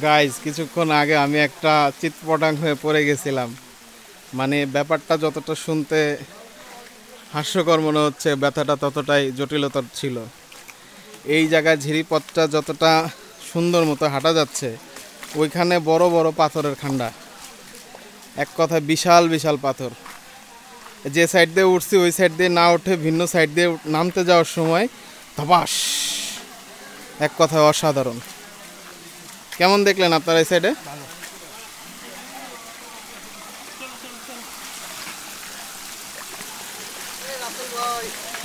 Guys কিছুক্ষণ আগে আমি একটা চিৎপটাং হয়ে পড়ে গেছিলাম। মানে ব্যাপারটা যতটা শুনতে হাস্যকর মনে হচ্ছে, ব্যথাটা ততটাই জটিলতর ছিল। এই জায়গায় ঝিরিপথটা যতটা সুন্দর মতো হাঁটা যাচ্ছে, ওইখানে বড় বড় পাথরের খান্ডা, এক কথা বিশাল বিশাল পাথর। যে সাইড দিয়ে উঠছি ওই সাইড দিয়ে না উঠে ভিন্ন সাইড দিয়ে নামতে যাওয়ার সময় ধপাস, এক কথা অসাধারণ। কেমন দেখলেন আপনারা এই সাইডে?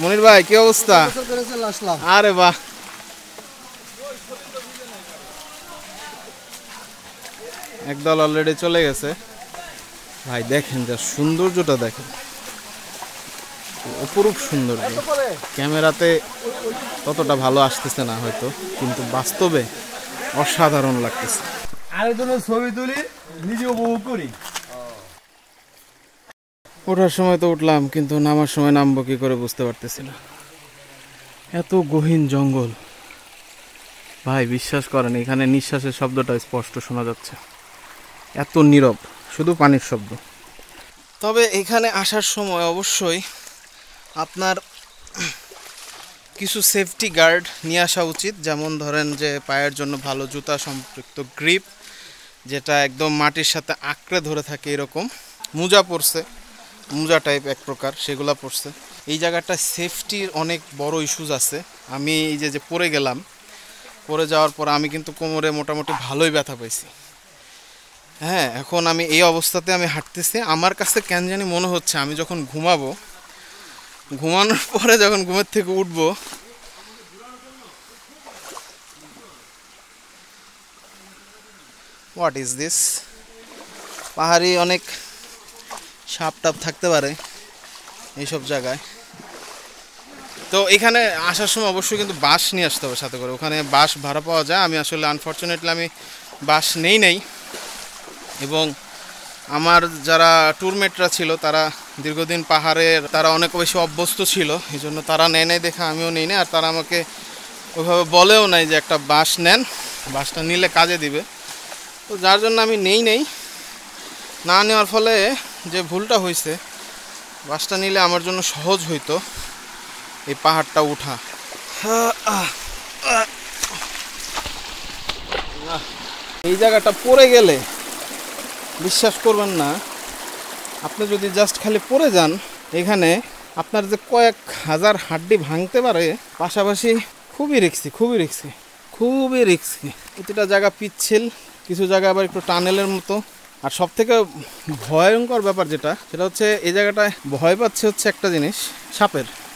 মনির ভাই কি অবস্থা? আরে বাহ, একদল অলরেডি চলে গেছে। ভাই দেখেন যা সৌন্দর্যটা, দেখেন অপরূপ সৌন্দর্য। ক্যামেরাতে ততটা ভালো আসতেছে না হয়তো, কিন্তু বাস্তবে অসাধারণ লাগতেছে। আরেকজনের ছবি তুলি, নিজে উপভোগ করি। ওঠার সময় তো উঠলাম, কিন্তু নামার সময় নামবো কি করে বুঝতে পারতেছি না। এত গহীন জঙ্গল ভাই, বিশ্বাস করেন এখানে নিঃশ্বাসের শব্দটা স্পষ্ট শোনা যাচ্ছে। এত নীরব, শুধু পানির শব্দ। তবে এখানে আসার সময় অবশ্যই আপনার কিছু সেফটি গার্ড নিয়ে আসা উচিত। যেমন ধরেন যে পায়ের জন্য ভালো জুতা সম্পৃক্ত গ্রিপ, যেটা একদম মাটির সাথে আঁকড়ে ধরে থাকে, এরকম মোজা পরছে, মোজা টাইপ এক প্রকার, সেগুলা পরছে। এই জায়গাটা সেফটির অনেক বড় ইস্যুজ আছে। আমি এই যে পড়ে গেলাম, পড়ে যাওয়ার পর আমি কিন্তু কোমরে মোটামুটি ভালোই ব্যথা পাইছি। হ্যাঁ, এখন আমি এই অবস্থাতে আমি হাঁটতেছি। আমার কাছে কেন জানি মনে হচ্ছে আমি যখন ঘুমাবো, ঘুমানোর পরে যখন ঘুমের থেকে উঠবো, হোয়াট ইজ দিস, পাহাড়ি অনেক সাপ টাপ থাকতে পারে এইসব জায়গায়। তো এখানে আসার সময় অবশ্যই কিন্তু বাস নিয়ে আসতে হবে সাথে করে, ওখানে বাস ভাড়া পাওয়া যায়। আমি আসলে আনফর্চুনেটলি আমি বাস নেই। এবং আমার যারা ট্যুরমেটরা ছিল তারা দীর্ঘদিন পাহাড়ের, তারা অনেক বেশি অভ্যস্ত ছিল, এই জন্য তারা নেয় দেখে আমিও নেই না। আর তারা আমাকে ওইভাবে বলেও নাই যে একটা বাস নেন, বাসটা নিলে কাজে দিবে। তো যার জন্য আমি নেই না নেওয়ার ফলে যে ভুলটা হয়েছে, বাসটা নিলে আমার জন্য সহজ হইতো এই পাহাড়টা উঠা। এই জায়গাটা পড়ে গেলে বিশ্বাস করবেন না, আপনি যদি জাস্ট খালি পড়ে যান, এখানে আপনার যে কয়েক হাজার হাড্ডি ভাঙতে পারে। পাশাপাশি খুবই রিস্কি। প্রতিটা জায়গা পিচ্ছিল, কিছু জায়গা আবার একটু টানেলের মতো। আর সব থেকে ভয়ঙ্কর ব্যাপার যেটা, সেটা হচ্ছে এই জায়গাটায় ভয় পাচ্ছে হচ্ছে একটা জিনিস, সাপের।